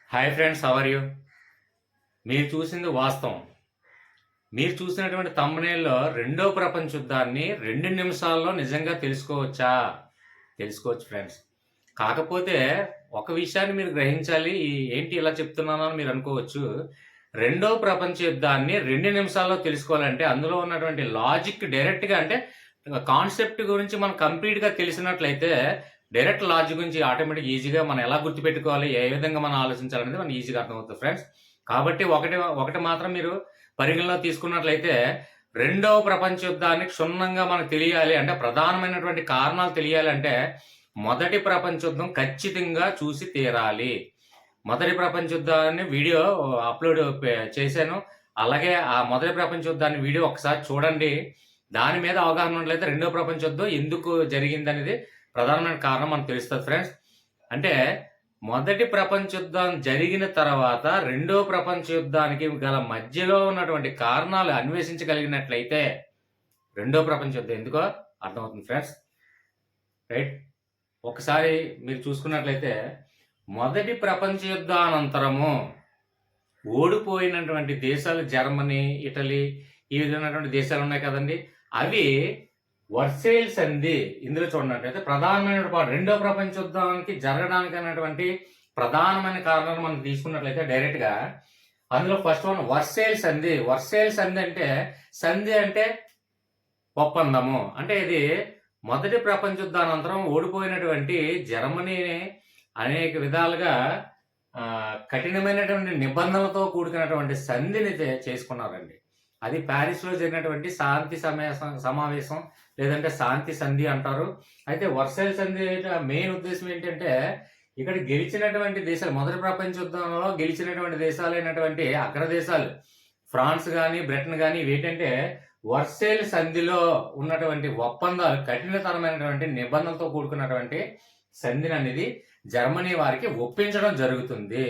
Hi friends, how are you? మీరు చూసింది వాస్తవం. మీరు చూసినటువంటి థంబ్‌నెయిల్‌లో రెండో ప్రపంచ యుద్ధాన్ని 2 నిమిషాల్లో నిజంగా తెలుసుకోవచ్చా? తెలుసుకోవచ్చు ఫ్రెండ్స్. కాకపోతే ఒక విషయాన్ని మీరు గ్రహించాలి. ఏంటి ఇలా చెప్తున్నాను అని మీరు అనుకోవచ్చు. రెండో ప్రపంచ యుద్ధాన్ని 2 నిమిషాల్లో తెలుసుకోవాలంటే అందులో ఉన్నటువంటి లాజిక్ డైరెక్ట్‌గా అంటే కాన్సెప్ట్ గురించి మనకు కంప్లీట్‌గా తెలిసినట్లయితే డైరెక్ట్ లాజిక్ గురించి ఆటోమేటిక్‌గా ఈజీగా మనం ఎలా గుర్తుపెట్టుకోవాలి, ఏ విధంగా మనం ఆలోచించాలనేది మనకు ఈజీగా అర్థమవుతుంది ఫ్రెండ్స్. కాబట్టి ఒకటి ఒకటి మాత్రం మీరు పరిగణలోకి తీసుకున్నట్లయితే రెండవ ప్రపంచ యుద్ధాన్ని క్షుణ్ణంగా మనకు తెలియాలి అంటే ప్రధానమైనటువంటి కారణాలు తెలియాలంటే మొదటి ప్రపంచ యుద్ధం ఖచ్చితంగా చూసి తీరాలి. మొదటి ప్రపంచ యుద్ధాన్ని వీడియో అప్లోడ్ చేశాను. అలాగే ఆ మొదటి ప్రపంచ యుద్ధాన్ని వీడియో ఒకసారి చూడండి. దాని మీద అవగాహన ఉన్నట్లయితే రెండో ప్రపంచ యుద్ధం ఎందుకు జరిగిందనేది ప్రధానమైన కారణం మనకు తెలుస్తుంది ఫ్రెండ్స్. అంటే మొదటి ప్రపంచ యుద్ధం జరిగిన తర్వాత రెండో ప్రపంచ యుద్ధానికి గల మధ్యలో ఉన్నటువంటి కారణాలు అన్వేషించగలిగినట్లయితే రెండో ప్రపంచ యుద్ధం ఎందుకో అర్థమవుతుంది ఫ్రెండ్స్. రైట్. ఒకసారి మీరు చూసుకున్నట్లయితే మొదటి ప్రపంచ యుద్ధానంతరము ఓడిపోయినటువంటి దేశాలు జర్మనీ, ఇటలీ ఈ విధమైనటువంటి దేశాలు ఉన్నాయి కదండి. అవి వర్సేల్ సంధి ఇందులో చూడనట్లయితే ప్రధానమైన రెండో ప్రపంచ యుద్ధానికి జరగడానికి అనేటువంటి ప్రధానమైన కారణాలు మనం తీసుకున్నట్లయితే డైరెక్ట్గా అందులో ఫస్ట్ వన్ వర్సేల్ సంధి. వర్సేల్ సంధి అంటే సంధి అంటే ఒప్పందము. అంటే ఇది మొదటి ప్రపంచ యుద్ధానంతరం ఓడిపోయినటువంటి జర్మనీని అనేక విధాలుగా కఠినమైనటువంటి నిబంధనలతో కూడుకున్నటువంటి సంధిని చేసుకున్నారండి. అది ప్యారిస్లో జరిగినటువంటి శాంతి సమావేశం లేదంటే శాంతి సంధి అంటారు. అయితే వర్సైల్ సంధి మెయిన్ ఉద్దేశం ఏంటంటే ఇక్కడ గెలిచినటువంటి దేశాలు మొదటి ప్రపంచ యుద్ధంలో గెలిచినటువంటి దేశాలైనటువంటి అగ్రదేశాలు ఫ్రాన్స్ కానీ బ్రిటన్ కానీ ఏంటంటే వర్సైల్ సంధిలో ఉన్నటువంటి ఒప్పందాలు కఠినతరమైనటువంటి నిబంధనలతో కూడుకున్నటువంటి సంధిని అనేది జర్మనీ వారికి ఒప్పించడం జరుగుతుంది.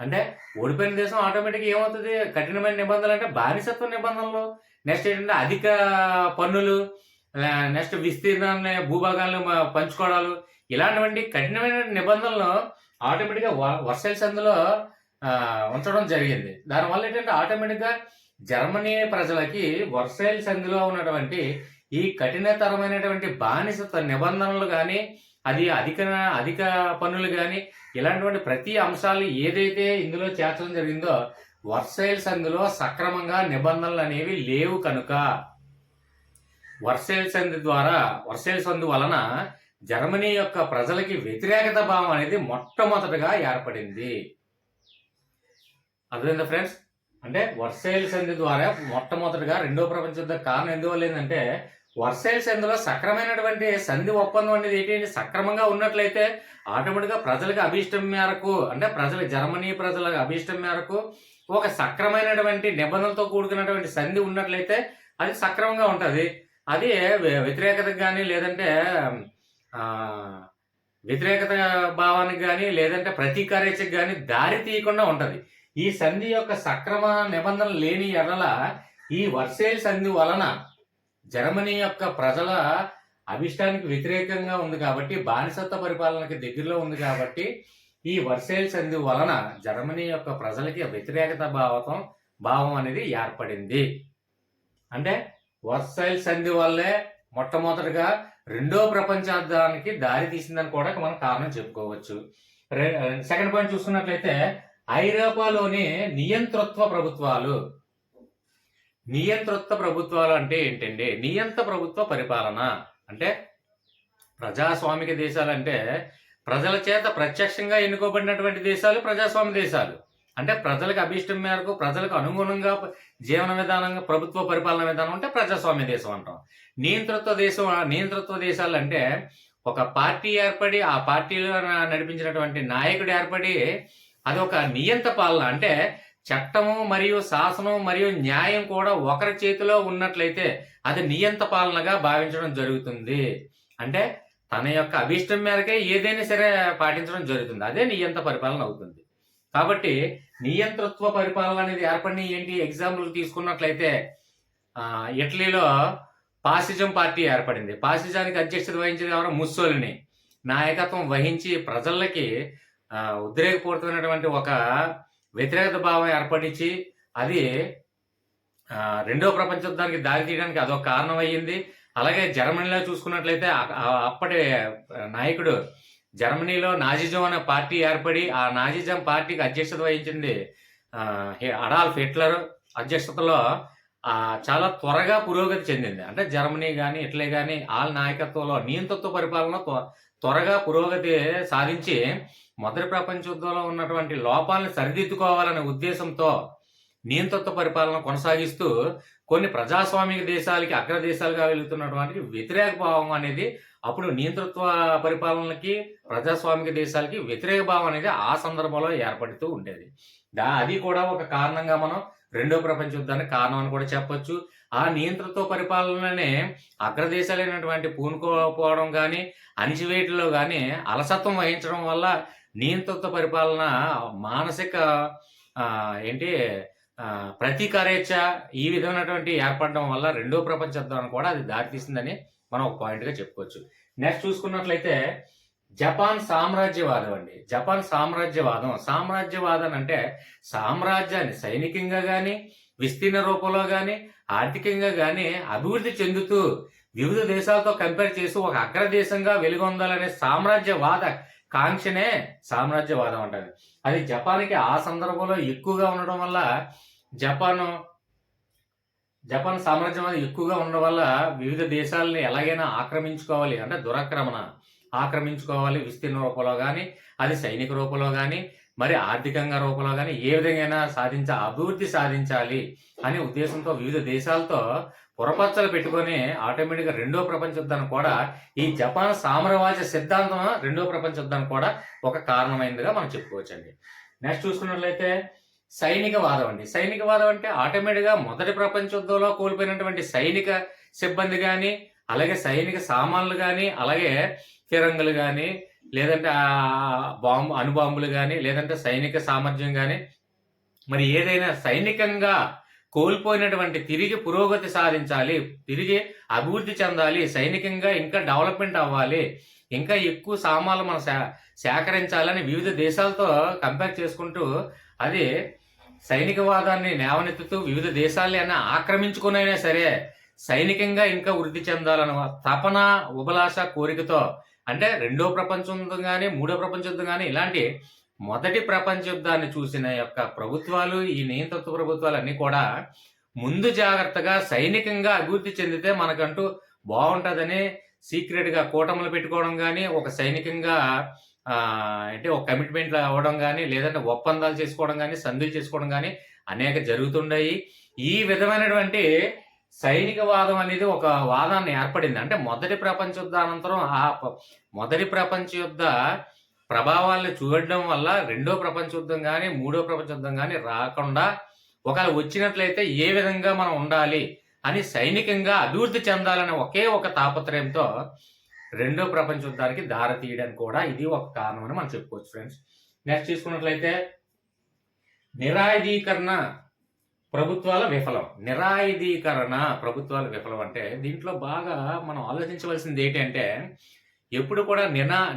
అంటే ఓడిపోయిన దేశం ఆటోమేటిక్గా ఏమవుతుంది, కఠినమైన నిబంధనలు అంటే బానిసత్వ నిబంధనలు, నెక్స్ట్ ఏంటంటే అధిక పన్నులు, నెక్స్ట్ విస్తీర్ణాన్ని భూభాగాలను పంచుకోవడాలు, ఇలాంటివంటి కఠినమైన నిబంధనలు ఆటోమేటిక్గా వర్సైల్ సంధిలో ఉంచడం జరిగింది. దానివల్ల ఏంటంటే ఆటోమేటిక్గా జర్మనీ ప్రజలకి వర్సైల్ సంధిలో ఉన్నటువంటి ఈ కఠినతరమైనటువంటి బానిసత్వ నిబంధనలు కానీ అది అధిక పన్నులు కానీ ఇలాంటివంటి ప్రతి అంశాలు ఏదైతే ఇందులో చేర్చడం జరిగిందో వర్సైల్ సంధిలో సక్రమంగా నిబంధనలు అనేవి లేవు కనుక వర్సైల్ సంధి వలన జర్మనీ యొక్క ప్రజలకి వ్యతిరేకత భావం అనేది మొట్టమొదటగా ఏర్పడింది. అర్థమైందా ఫ్రెండ్స్? అంటే వర్సైల్ సంధి ద్వారా మొట్టమొదటిగా రెండో ప్రపంచ యుద్ధ కారణం ఎందువల్ల ఏంటంటే వర్సైల్ సంధిలో సక్రమైనటువంటి సంధి ఒప్పందం అనేది ఏంటి సక్రమంగా ఉన్నట్లయితే ఆటోమేటిక్గా ప్రజలకు అభీష్టం మేరకు అంటే జర్మనీ ప్రజలకు అభీష్టం మేరకు ఒక సక్రమైనటువంటి నిబంధనలతో కూడుకున్నటువంటి సంధి ఉన్నట్లయితే అది సక్రమంగా ఉంటుంది. అది వ్యతిరేకతకు కానీ లేదంటే వ్యతిరేకత భావానికి కానీ లేదంటే ప్రతీకారేచకు కానీ దారి తీయకుండా ఉంటుంది. ఈ సంధి యొక్క సక్రమ నిబంధనలు లేని ఎడల ఈ వర్సైల్ సంధి వలన జర్మనీ యొక్క ప్రజల అభిష్టానికి వ్యతిరేకంగా ఉంది కాబట్టి బానిసత్వ పరిపాలనకి దగ్గరలో ఉంది కాబట్టి ఈ వర్సైల్ సంధి వలన జర్మనీ యొక్క ప్రజలకి వ్యతిరేకత భావం అనేది ఏర్పడింది. అంటే వర్సైల్ సంధి వల్లే మొట్టమొదటిగా రెండో ప్రపంచ యుద్ధానికి దారి తీసిందని కూడా మనం కారణం చెప్పుకోవచ్చు. సెకండ్ పాయింట్ చూసుకున్నట్లయితే ఐరోపాలోని నియంతృత్వ ప్రభుత్వాలు అంటే ఏంటండి? నియంత ప్రభుత్వ పరిపాలన అంటే ప్రజాస్వామిక దేశాలు అంటే ప్రజల చేత ప్రత్యక్షంగా ఎన్నుకోబడినటువంటి దేశాలు ప్రజాస్వామ్య దేశాలు. అంటే ప్రజలకు అభీష్టం మేరకు ప్రజలకు అనుగుణంగా జీవన విధానంగా ప్రభుత్వ పరిపాలన విధానం అంటే ప్రజాస్వామ్య దేశం అంటాం. నియంతృత్వ దేశాలు అంటే ఒక పార్టీ ఏర్పడి ఆ పార్టీలో నడిపించినటువంటి నాయకుడు ఏర్పడి అది ఒక నియంత పాలన అంటే చట్టము మరియు శాసనం మరియు న్యాయం కూడా ఒకరి చేతిలో ఉన్నట్లయితే అది నియంత పాలనగా భావించడం జరుగుతుంది. అంటే తన యొక్క అభీష్టం మేరకే ఏదైనా సరే పాటించడం జరుగుతుంది. అదే నియంత పరిపాలన అవుతుంది. కాబట్టి నియంతృత్వ పరిపాలన అనేది ఏర్పడిన ఏంటి ఎగ్జాంపుల్ తీసుకున్నట్లయితే ఇటలీలో ఫాసిజం పార్టీ ఏర్పడింది. ఫాసిజానికి అధ్యక్షత వహించేది ఎవరు? ముస్సోలిని నాయకత్వం వహించి ప్రజలకి ఉద్రేకపూరితమైనటువంటి ఒక వ్యతిరేకత భావం ఏర్పడించి అది రెండో ప్రపంచ యుద్ధానికి దారి తీయడానికి అదొక కారణం అయ్యింది. అలాగే జర్మనీలో చూసుకున్నట్లయితే అప్పటి నాయకుడు జర్మనీలో నాజిజం అనే పార్టీ ఏర్పడి ఆ నాజిజం పార్టీకి అధ్యక్షత వహించింది అడాల్ఫ్ హిట్లర్ అధ్యక్షతలో చాలా త్వరగా పురోగతి చెందింది. అంటే జర్మనీ కానీ ఇటలీ కానీ వాళ్ళ నాయకత్వంలో నియంతృత్వ పరిపాలన త్వరగా పురోగతి సాధించి మొదటి ప్రపంచ యుద్ధంలో ఉన్నటువంటి లోపాలను సరిదిద్దుకోవాలనే ఉద్దేశంతో నియంతృత్వ పరిపాలన కొనసాగిస్తూ కొన్ని ప్రజాస్వామిక దేశాలకి అగ్రదేశాలుగా వెళుతున్నటువంటి వ్యతిరేక భావం అనేది అప్పుడు నియంతృత్వ పరిపాలనకి ప్రజాస్వామిక దేశాలకి వ్యతిరేక భావం అనేది ఆ సందర్భంలో ఏర్పడుతూ ఉండేది. అది కూడా ఒక కారణంగా మనం రెండో ప్రపంచ యుద్ధానికి కారణం అని కూడా చెప్పొచ్చు. ఆ నియంతృత్వ పరిపాలననే అగ్రదేశాలైనటువంటి పూనుకోపోవడం కానీ అణిచివేయటంలో కానీ అలసత్వం వహించడం వల్ల నియంతృత్వ పరిపాలన మానసిక ప్రతీకారేచ్ఛ ఈ విధమైనటువంటి ఏర్పడడం వల్ల రెండో ప్రపంచ యుద్ధానికి కూడా అది దారితీసిందని మనం ఒక పాయింట్గా చెప్పుకోవచ్చు. నెక్స్ట్ చూసుకున్నట్లయితే జపాన్ సామ్రాజ్యవాదం అండి. జపాన్ సామ్రాజ్యవాదం అంటే సామ్రాజ్యాన్ని సైనికంగా కానీ విస్తీర్ణ రూపంలో కానీ ఆర్థికంగా కానీ అభివృద్ధి చెందుతూ వివిధ దేశాలతో కంపేర్ చేసి ఒక అగ్రదేశంగా వెలుగొందాలనే సామ్రాజ్యవాద కాంక్షనే సామ్రాజ్యవాదం అంటారు. అది జపాన్కి ఆ సందర్భంలో ఎక్కువగా ఉండడం వల్ల జపాన్ సామ్రాజ్యవాదం ఎక్కువగా ఉండడం వల్ల వివిధ దేశాలని ఎలాగైనా ఆక్రమించుకోవాలి, అంటే ఆక్రమించుకోవాలి విస్తీర్ణ రూపంలో కానీ అది సైనిక రూపంలో కానీ మరి ఆర్థికంగా రూపంలో కానీ ఏ విధంగా అభివృద్ధి సాధించాలి అనే ఉద్దేశంతో వివిధ దేశాలతో పురపచ్చలు పెట్టుకొని ఆటోమేటిక్గా రెండో ప్రపంచ యుద్ధానికి కూడా ఈ జపాన్ సామ్రాజ్య సిద్ధాంతం రెండో ప్రపంచ యుద్ధానికి కూడా ఒక కారణమైందిగా మనం చెప్పుకోవచ్చండి. నెక్స్ట్ చూసుకున్నట్లయితే సైనికవాదం అంటే ఆటోమేటిక్గా మొదటి ప్రపంచ యుద్ధంలో కోల్పోయినటువంటి సైనిక సిబ్బంది కానీ అలాగే సైనిక సామాన్లు కానీ అలాగే ఫిరంగులు కానీ లేదంటే అణుబాంబులు కానీ లేదంటే సైనిక సామర్థ్యం కానీ మరి ఏదైనా సైనికంగా కోల్పోయినటువంటి తిరిగి పురోగతి సాధించాలి, తిరిగి అభివృద్ధి చెందాలి, సైనికంగా ఇంకా డెవలప్మెంట్ అవ్వాలి, ఇంకా ఎక్కువ సామాన్లు మనం సేకరించాలని వివిధ దేశాలతో కంపేర్ చేసుకుంటూ అది సైనికవాదాన్ని నేవనెత్తుతూ వివిధ దేశాలని ఆక్రమించుకునైనా సరే సైనికంగా ఇంకా వృద్ధి చెందాలన్న తపన ఉబలాస కోరికతో అంటే రెండో ప్రపంచ యుద్ధం కానీ మూడో ప్రపంచ యుద్ధం కానీ ఇలాంటి మొదటి ప్రపంచ యుద్ధాన్ని చూసిన యొక్క ప్రభుత్వాలు ఈ నియంతృత్వ ప్రభుత్వాలు అన్నీ కూడా ముందు జాగ్రత్తగా సైనికంగా అభివృద్ధి చెందితే మనకంటూ బాగుంటుందని సీక్రెట్గా కూటములు పెట్టుకోవడం కానీ ఒక సైనికంగా అంటే ఒక కమిట్మెంట్లు అవ్వడం కానీ లేదంటే ఒప్పందాలు చేసుకోవడం కానీ సంధులు చేసుకోవడం కానీ అనేక జరుగుతుంటాయి. ఈ విధమైనటువంటి సైనికవాదం అనేది ఒక వాదాన్ని ఏర్పడింది. అంటే మొదటి ప్రపంచ యుద్ధానంతరం మొదటి ప్రపంచ యుద్ధ ప్రభావాలను చూడడం వల్ల రెండో ప్రపంచ యుద్ధం కానీ మూడో ప్రపంచ యుద్ధం కానీ రాకుండా ఒకవేళ వచ్చినట్లయితే ఏ విధంగా మనం ఉండాలి అని సైనికంగా అభివృద్ధి చెందాలనే ఒకే ఒక తాపత్రయంతో రెండో ప్రపంచ యుద్ధానికి దారి తీయడానికి కూడా ఇది ఒక కారణం అని మనం చెప్పుకోవచ్చు ఫ్రెండ్స్. నెక్స్ట్ చూసుకున్నట్లయితే నిరాయుధీకరణ ప్రభుత్వాల విఫలం అంటే దీంట్లో బాగా మనం ఆలోచించవలసింది ఏంటంటే ఎప్పుడు కూడా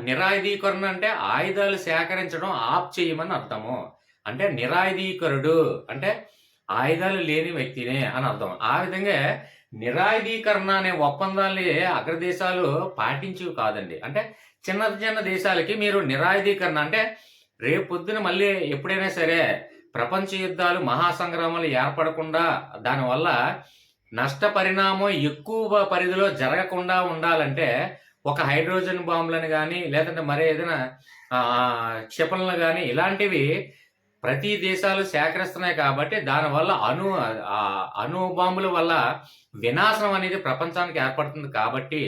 నిరాయుధీకరణ అంటే ఆయుధాలు సేకరించడం ఆప్ చేయమని అర్థము. అంటే నిరాయుధీకరుడు అంటే ఆయుధాలు లేని వ్యక్తినే అని అర్థం. ఆ విధంగా నిరాయుధీకరణ అనే ఒప్పందాన్ని అగ్రదేశాలు పాటించేవి కాదండి. అంటే చిన్న చిన్న దేశాలకి మీరు నిరాయుధీకరణ అంటే రేపు పొద్దున మళ్ళీ ఎప్పుడైనా సరే ప్రపంచ యుద్ధాలు మహాసంగ్రామాలు ఏర్పడకుండా దానివల్ల నష్ట పరిణామం ఎక్కువ పరిధిలో జరగకుండా ఉండాలంటే ఒక హైడ్రోజన్ బాంబులను కానీ లేదంటే మరే ఏదైనా క్షిపణులు కానీ ఇలాంటివి ప్రతి దేశాలు సేకరిస్తున్నాయి కాబట్టి దానివల్ల అణు బాంబుల వల్ల వినాశనం అనేది ప్రపంచానికి ఏర్పడుతుంది. కాబట్టి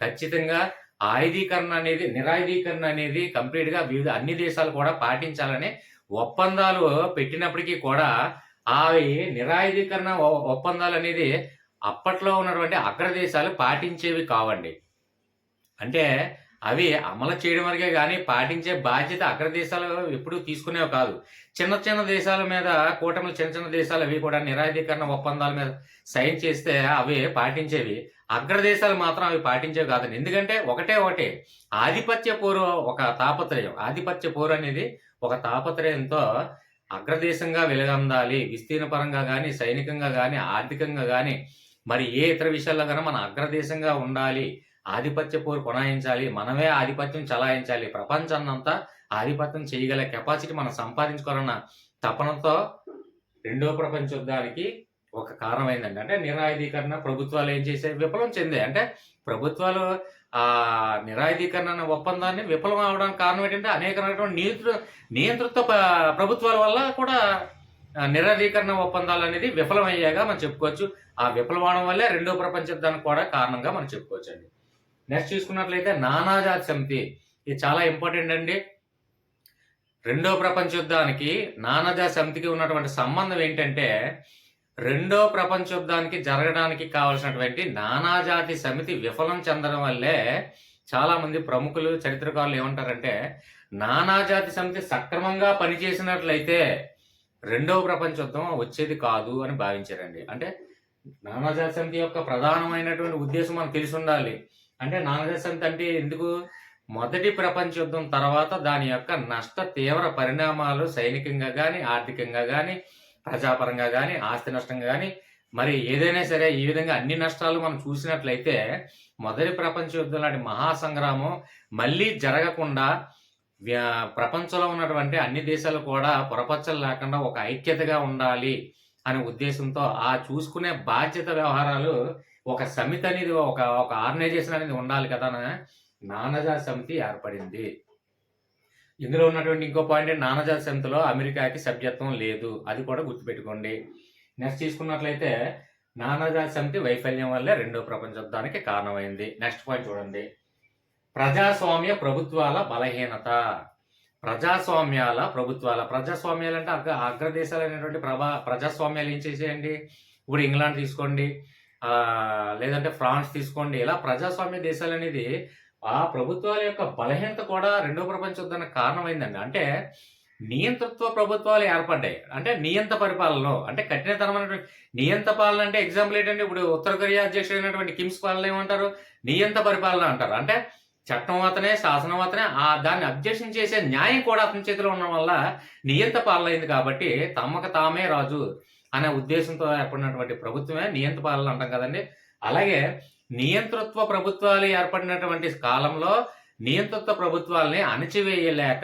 ఖచ్చితంగా నిరాయుధీకరణ అనేది కంప్లీట్గా వివిధ అన్ని దేశాలు కూడా పాటించాలని ఒప్పందాలు పెట్టినప్పటికీ కూడా అవి నిరాయుధీకరణ ఒప్పందాలు అనేది అప్పట్లో ఉన్నటువంటి అగ్రదేశాలు పాటించేవి కావండి. అంటే అవి అమలు చేయడం వరకే కానీ పాటించే బాధ్యత అగ్రదేశాలు ఎప్పుడూ తీసుకునేవి కాదు. చిన్న చిన్న దేశాల మీద కూటమిలు చిన్న చిన్న దేశాలు అవి కూడా నిరాయుధీకరణ ఒప్పందాల మీద సైన్ చేస్తే అవి పాటించేవి. అగ్రదేశాలు మాత్రం అవి పాటించేవి కాదండి. ఎందుకంటే ఒకటే ఆధిపత్య పోరు ఒక తాపత్రయం. ఆధిపత్య పోరు అనేది ఒక తాపత్రయంతో అగ్రదేశంగా వెలుగొందాలి. విస్తీర్ణ పరంగా గాని, సైనికంగా గాని, ఆర్థికంగా గాని, మరి ఏ ఇతర విషయాల్లో గాని మనం అగ్రదేశంగా ఉండాలి. ఆధిపత్య పోరు కొనాయించాలి. మనమే ఆధిపత్యం చలాయించాలి. ప్రపంచాన్నంతా ఆధిపత్యం చేయగల కెపాసిటీ మనం సంపాదించుకోవాలన్న తపనతో రెండో ప్రపంచ యుద్ధానికి ఒక కారణమైందండి. అంటే నిరాయుధీకరణ ప్రభుత్వాలు ఏం చేశాయి? విఫలం చెందాయి. అంటే ప్రభుత్వాలు నిరాయుధీకరణ అనే ఒప్పందాన్ని విఫలం అవడానికి కారణం ఏంటంటే అనేక రకమైన నియంతృత్వ ప్రభుత్వాల వల్ల కూడా నిరాయుధీకరణ ఒప్పందాలు అనేది విఫలమయ్యాగా మనం చెప్పుకోవచ్చు. ఆ విఫలమవడం వల్లే రెండో ప్రపంచ యుద్ధానికి కూడా కారణంగా మనం చెప్పుకోవచ్చు అండి. నెక్స్ట్ చూసుకున్నట్లయితే నానాజాతి సమితి. ఇది చాలా ఇంపార్టెంట్ అండి. రెండో ప్రపంచ యుద్ధానికి నానాజాతి సమితికి ఉన్నటువంటి సంబంధం ఏంటంటే, రెండో ప్రపంచ యుద్ధానికి జరగడానికి కావలసినటువంటి నానాజాతి సమితి విఫలం చెందడం వల్లే చాలా మంది ప్రముఖులు చరిత్రకారులు ఏమంటారంటే, నానాజాతి సమితి సక్రమంగా పనిచేసినట్లయితే రెండవ ప్రపంచ యుద్ధం వచ్చేది కాదు అని భావించారండి. అంటే నానాజాతి సమితి యొక్క ప్రధానమైనటువంటి ఉద్దేశం మనకు తెలిసి ఉండాలి. అంటే నానాజాతి సమితి అంటే ఎందుకు? మొదటి ప్రపంచ యుద్ధం తర్వాత దాని యొక్క నష్ట తీవ్ర పరిణామాలు సైనికంగా కానీ, ఆర్థికంగా కానీ, ప్రజాపరంగా కానీ, ఆస్తి నష్టంగా కానీ, మరి ఏదైనా సరే ఈ విధంగా అన్ని నష్టాలు మనం చూసినట్లయితే మొదటి ప్రపంచ యుద్ధం లాంటి మహాసంగ్రామం మళ్ళీ జరగకుండా ప్రపంచంలో ఉన్నటువంటి అన్ని దేశాలు కూడా పొరపచ్చలు లేకుండా ఒక ఐక్యతగా ఉండాలి అనే ఉద్దేశంతో ఆ చూసుకునే బాధ్యత వ్యవహారాలు ఒక సమితి అనేది ఒక ఆర్గనైజేషన్ అనేది ఉండాలి కదా నానాజాతి సమితి ఏర్పడింది. ఇందులో ఉన్నటువంటి ఇంకో పాయింట్ నానాజాతి సమితిలో అమెరికాకి సభ్యత్వం లేదు. అది కూడా గుర్తుపెట్టుకోండి. నెక్స్ట్ తీసుకున్నట్లయితే నానాజాతి సమితి వైఫల్యం వల్లే రెండో ప్రపంచ యుద్ధానికి కారణమైంది. నెక్స్ట్ పాయింట్ చూడండి. ప్రజాస్వామ్య ప్రభుత్వాల బలహీనత. ప్రజాస్వామ్యాలు అంటే అగ్రదేశాలు అనేటువంటి ప్రజాస్వామ్యాలు ఏం చేసేయండి? ఇప్పుడు ఇంగ్లాండ్ తీసుకోండి, లేదంటే ఫ్రాన్స్ తీసుకోండి. ఇలా ప్రజాస్వామ్య దేశాలు అనేది ఆ ప్రభుత్వాల యొక్క బలహీనత కూడా రెండో ప్రపంచ యుద్ధానికి కారణమైందండి. అంటే నియంతృత్వ ప్రభుత్వాలు ఏర్పడ్డాయి. అంటే నియంత పరిపాలన, అంటే కఠినతరమైనటువంటి నియంత పాలన. అంటే ఎగ్జాంపుల్ ఏంటంటే ఇప్పుడు ఉత్తర కొరియా అధ్యక్షుడైనటువంటి కిమ్స్ పాలన ఏమంటారు? నియంత పరిపాలన అంటారు. అంటే చట్టం అతనే, శాసనం అతనే, దాన్ని అబ్జెక్షన్ చేసే న్యాయం కూడా అతని చేతిలో ఉండడం వల్ల నియంత పాలన అయింది. కాబట్టి తమకు తామే రాజు అనే ఉద్దేశంతో ఏర్పడినటువంటి ప్రభుత్వమే నియంత పాలన అంటాం కదండి. అలాగే నియంతృత్వ ప్రభుత్వాలు ఏర్పడినటువంటి కాలంలో నియంతృత్వ ప్రభుత్వాలని అణచివేయలేక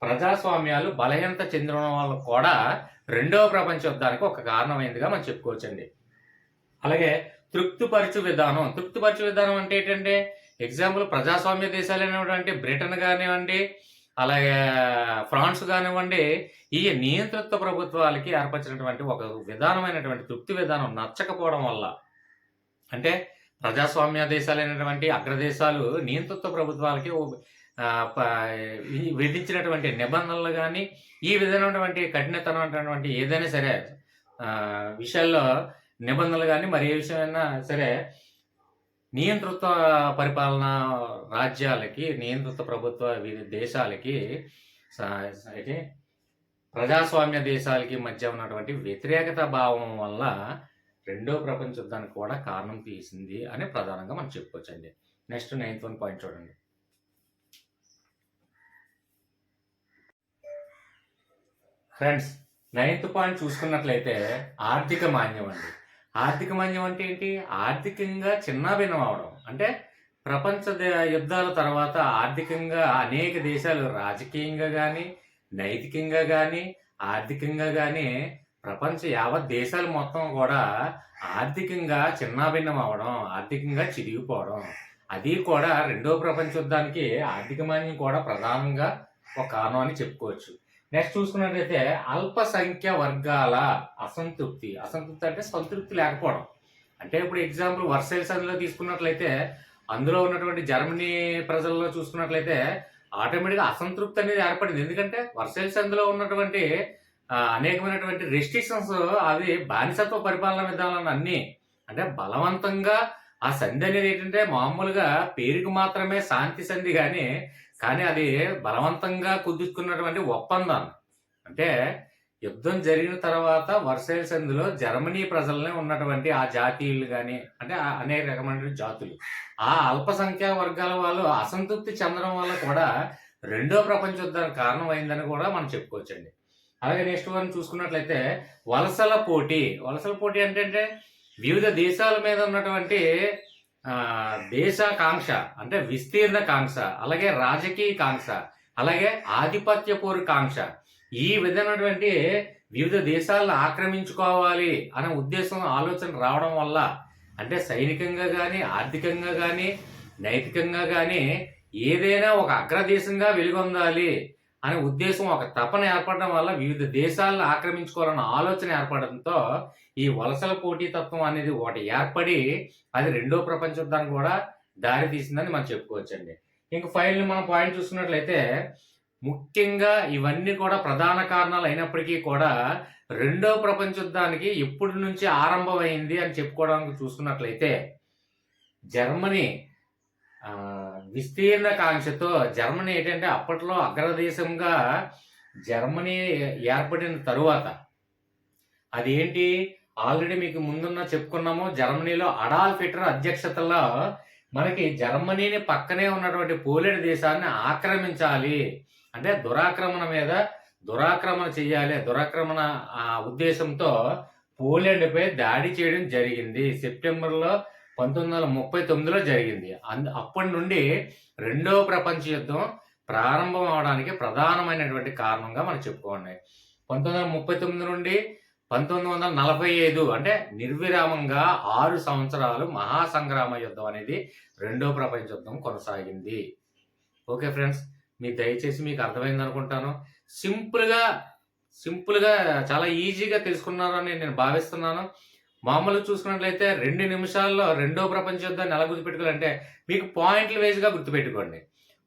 ప్రజాస్వామ్యాలు బలహీనత చెందడం వల్ల కూడా రెండవ ప్రపంచ యుద్ధానికి ఒక కారణమైందిగా మనం చెప్పుకోవచ్చండి. అలాగే తృప్తిపరచు విధానం అంటే ఏంటంటే ఎగ్జాంపుల్ ప్రజాస్వామ్య దేశాలు అనేటువంటి బ్రిటన్ కానివ్వండి, అలాగే ఫ్రాన్స్ కానివ్వండి, ఈ నియంతృత్వ ప్రభుత్వాలకి ఏర్పరిచినటువంటి ఒక విధానమైనటువంటి తృప్తి విధానం నచ్చకపోవడం వల్ల, అంటే ప్రజాస్వామ్య దేశాలైనటువంటి అగ్రదేశాలు నియంతృత్వ ప్రభుత్వాలకి విధించినటువంటి నిబంధనలు కానీ, ఈ విధమైనటువంటి కఠినతనమైనటువంటి ఏదైనా సరే విషయాల్లో నిబంధనలు కానీ మరి ఏ విషయమైనా సరే నియంతృత్వ పరిపాలన రాజ్యాలకి, నియంతృత్వ ప్రభుత్వ దేశాలకి, ప్రజాస్వామ్య దేశాలకి మధ్య ఉన్నటువంటి వ్యతిరేకత భావం వల్ల రెండో ప్రపంచ యుద్ధానికి కూడా కారణం తీసింది అని ప్రధానంగా మనం చెప్పుకోవచ్చండి. నెక్స్ట్ 9th పాయింట్ చూడండి. ఫ్రెండ్స్, 9th పాయింట్ చూసుకున్నట్లయితే ఆర్థిక మాంద్యం అండి. ఆర్థిక మాంద్యం అంటే ఏంటి? ఆర్థికంగా చిన్నాభిన్నం అవడం. అంటే ప్రపంచ యుద్ధాల తర్వాత ఆర్థికంగా అనేక దేశాలు రాజకీయంగా కానీ, నైతికంగా కానీ, ఆర్థికంగా కానీ ప్రపంచ యావత్ దేశాలు మొత్తం కూడా ఆర్థికంగా చిన్నాభిన్నం అవడం, ఆర్థికంగా చిరిగిపోవడం, అది కూడా రెండో ప్రపంచ యుద్ధానికి ఆర్థిక మాంద్యం కూడా ప్రధానంగా ఒక కారణం అని చెప్పుకోవచ్చు. నెక్స్ట్ చూసుకున్నట్లయితే అల్పసంఖ్య వర్గాల అసంతృప్తి అంటే సంతృప్తి లేకపోవడం. అంటే ఇప్పుడు ఎగ్జాంపుల్ వర్సైల్ సంధిలో తీసుకున్నట్లయితే అందులో ఉన్నటువంటి జర్మనీ ప్రజల్లో చూసుకున్నట్లయితే ఆటోమేటిక్గా అసంతృప్తి అనేది ఏర్పడింది. ఎందుకంటే వర్సైల్ సంధిలో ఉన్నటువంటి అనేకమైనటువంటి రెస్ట్రిక్షన్స్ అవి బానిసత్వ పరిపాలన విధానాలు అన్నీ, అంటే బలవంతంగా ఆ సంధి అనేది ఏంటంటే మామూలుగా పేరుకు మాత్రమే శాంతి సంధి కానీ అది బలవంతంగా కుదుర్చుకున్నటువంటి ఒప్పందం. అంటే యుద్ధం జరిగిన తర్వాత వర్సైల్ సంధిలో జర్మనీ ప్రజలనే ఉన్నటువంటి ఆ జాతీయులు కానీ అంటే అనేక రకమైన జాతులు ఆ అల్పసంఖ్యా వర్గాల వాళ్ళు అసంతృప్తి చెందడం వల్ల కూడా రెండో ప్రపంచ యుద్ధానికి కారణమైందని కూడా మనం చెప్పుకోవచ్చండి. అలాగే నెక్స్ట్ వన్ చూసుకున్నట్లయితే వలసల పోటీ అంటే వివిధ దేశాల మీద ఉన్నటువంటి దేశాకాంక్ష అంటే విస్తీర్ణ కాంక్ష, అలాగే రాజకీయ కాంక్ష, అలాగే ఆధిపత్య పోరు కాంక్ష, ఈ విధమైనటువంటి వివిధ దేశాలను ఆక్రమించుకోవాలి అనే ఉద్దేశం ఆలోచన రావడం వల్ల అంటే సైనికంగా కానీ ఆర్థికంగా కానీ నైతికంగా కానీ ఏదైనా ఒక అగ్రదేశంగా వెలుగొందాలి అనే ఉద్దేశం ఒక తపన ఏర్పడడం వల్ల వివిధ దేశాలను ఆక్రమించుకోవాలన్న ఆలోచన ఏర్పడడంతో ఈ వలసల పోటీతత్వం అనేది ఒకటి ఏర్పడి అది రెండో ప్రపంచ యుద్ధానికి కూడా దారి తీసిందని మనం చెప్పుకోవచ్చండి. ఇంక ఫైనల్ మనం పాయింట్ చూసుకున్నట్లయితే ముఖ్యంగా ఇవన్నీ కూడా ప్రధాన కారణాలు అయినప్పటికీ కూడా రెండో ప్రపంచ యుద్ధానికి ఎప్పటి నుంచి ఆరంభమైంది అని చెప్పుకోవడానికి చూసుకున్నట్లయితే జర్మనీ విస్తీర్ణ కాంక్షతో జర్మనీ ఏంటంటే అప్పట్లో అగ్రదేశంగా జర్మనీ ఏర్పడిన తరువాత అదేంటి ఆల్రెడీ మీకు ముందున్న చెప్పుకున్నాము, జర్మనీలో అడాల్ఫ్ హిట్లర్ అధ్యక్షతలో మనకి జర్మనీని పక్కనే ఉన్నటువంటి పోలాండ్ దేశాన్ని ఆక్రమించాలి అంటే దురాక్రమణ చేయాలి, దురాక్రమణ ఉద్దేశంతో పోలాండ్పై దాడి చేయడం జరిగింది. సెప్టెంబర్లో 1939లో జరిగింది. అప్పటి నుండి రెండవ ప్రపంచ యుద్ధం ప్రారంభం అవడానికి ప్రధానమైనటువంటి కారణంగా మనం చెప్పుకోండి. 1939 నుండి 1945 అంటే నిర్విరామంగా 6 సంవత్సరాలు మహాసంగ్రామ యుద్ధం అనేది రెండో ప్రపంచ యుద్ధం కొనసాగింది. ఓకే ఫ్రెండ్స్, మీరు దయచేసి మీకు అర్థమైంది అనుకుంటాను. సింపుల్గా చాలా ఈజీగా తెలుసుకున్నారని నేను భావిస్తున్నాను. మామూలుగా చూసుకున్నట్లయితే 2 నిమిషాల్లో రెండో ప్రపంచ యుద్ధాన్ని ఎలా గుర్తుపెట్టుకోవాలంటే మీకు పాయింట్ల వైజ్గా గుర్తుపెట్టుకోండి.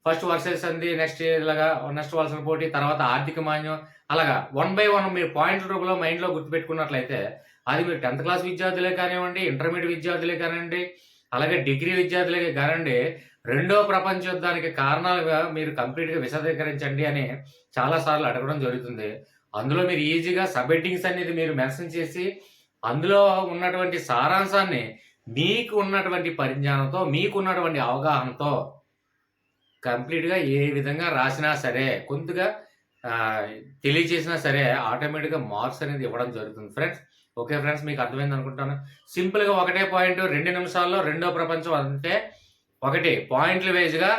ఫస్ట్ వర్సెల్ సంధి, నెక్స్ట్ వలసల పోటీ, తర్వాత ఆర్థిక మాన్యం, అలాగా 1 by 1 మీరు పాయింట్ల రూపంలో మైండ్లో గుర్తుపెట్టుకున్నట్లయితే అది మీరు 10th క్లాస్ విద్యార్థులే కానివ్వండి, ఇంటర్మీడియట్ విద్యార్థులే కానివ్వండి, అలాగే డిగ్రీ విద్యార్థులే కానివ్వండి, రెండో ప్రపంచ యుద్ధానికి కారణాలుగా మీరు కంప్లీట్గా విశదీకరించండి అని చాలాసార్లు అడగడం జరుగుతుంది. అందులో మీరు ఈజీగా సబ్ హెడ్డింగ్స్ అనేది మీరు మెన్షన్ చేసి అందులో ఉన్నటువంటి సారాంశాన్ని మీకు ఉన్నటువంటి పరిజ్ఞానంతో మీకు ఉన్నటువంటి అవగాహనతో కంప్లీట్గా ఏ విధంగా రాసినా సరే కొద్దిగా తెలియజేసినా సరే ఆటోమేటిక్గా మార్క్స్ అనేది ఇవ్వడం జరుగుతుంది ఫ్రెండ్స్. ఓకే ఫ్రెండ్స్, మీకు అర్థమైంది అనుకుంటాను. సింపుల్గా ఒకటే పాయింట్ 2 నిమిషాల్లో రెండో ప్రపంచం అంటే ఒకటి పాయింట్ల వైజ్గా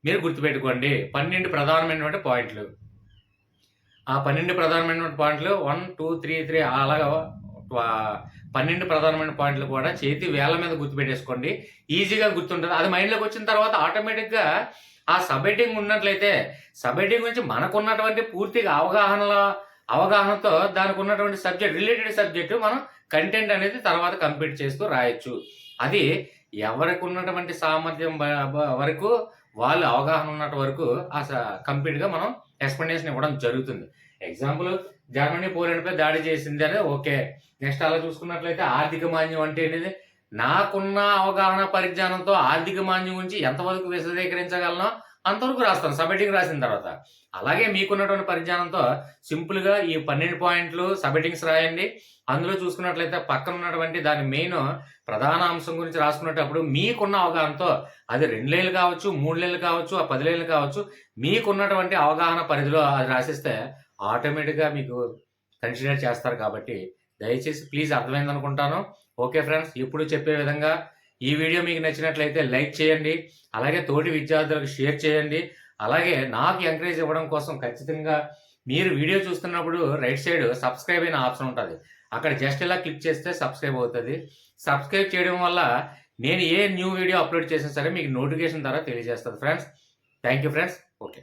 మీరు గుర్తుపెట్టుకోండి. 12 ప్రధానమైనటువంటి పాయింట్లు. ఆ 12 ప్రధానమైనటువంటి పాయింట్లు 1 2 3 3 అలాగా 12 ప్రధానమైన పాయింట్లు కూడా చేతి వేళ్ల మీద గుర్తుపెట్టేసుకోండి. ఈజీగా గుర్తుంటుంది. అది మైండ్లోకి వచ్చిన తర్వాత ఆటోమేటిక్గా ఆ సబ్ హెడ్డింగ్ ఉన్నట్లయితే సబ్ హెడ్డింగ్ గురించి మనకున్నటువంటి పూర్తిగా అవగాహనతో దానికి ఉన్నటువంటి రిలేటెడ్ సబ్జెక్టు మనం కంటెంట్ అనేది తర్వాత కంప్లీట్ చేస్తూ రాయొచ్చు. అది ఎవరికి ఉన్నటువంటి సామర్థ్యం వరకు వాళ్ళు అవగాహన ఉన్నట్టు వరకు కంప్లీట్గా మనం ఎక్స్ప్లెనేషన్ ఇవ్వడం జరుగుతుంది. ఎగ్జాంపుల్ జర్మనీ పోలాండ్పై దాడి చేసింది అనేది ఓకే. నెక్స్ట్ అలా చూసుకున్నట్లయితే ఆర్థిక మాన్యం అంటే అనేది నాకున్న అవగాహన పరిజ్ఞానంతో ఆర్థిక మాన్యం గురించి ఎంతవరకు విశదీకరించగలనో అంతవరకు రాస్తాను సబ్ హెడ్డింగ్ రాసిన తర్వాత. అలాగే మీకున్నటువంటి పరిజ్ఞానంతో సింపుల్గా ఈ 12 పాయింట్లు సబ్ హెడ్డింగ్స్ రాయండి. అందులో చూసుకున్నట్లయితే పక్కన ఉన్నటువంటి దాని మెయిన్ ప్రధాన అంశం గురించి రాసుకునేటప్పుడు మీకున్న అవగాహనతో అది 2 లైన్లు కావచ్చు, 3 లైన్లు కావచ్చు, 10 లైన్లు కావచ్చు, మీకున్నటువంటి అవగాహన పరిధిలో అది రాసిస్తే ఆటోమేటిక్గా మీకు కన్సిడర్ చేస్తారు. కాబట్టి దయచేసి ప్లీజ్ అర్థమైంది అనుకుంటాను. ఓకే ఫ్రెండ్స్, ఇప్పుడు చెప్పే విధంగా ఈ వీడియో మీకు నచ్చినట్లయితే లైక్ చేయండి, అలాగే తోటి విద్యార్థులకు షేర్ చేయండి. అలాగే నాకు ఎంకరేజ్ ఇవ్వడం కోసం ఖచ్చితంగా మీరు వీడియో చూస్తున్నప్పుడు రైట్ సైడ్ సబ్స్క్రైబ్ అయిన ఆప్షన్ ఉంటుంది. అక్కడ జస్ట్ ఇలా క్లిక్ చేస్తే సబ్స్క్రైబ్ అవుతుంది. సబ్స్క్రైబ్ చేయడం వల్ల నేను ఏ న్యూ వీడియో అప్లోడ్ చేసినా సరే మీకు నోటిఫికేషన్ ద్వారా తెలియజేస్తుంది friends. Thank you friends. Okay.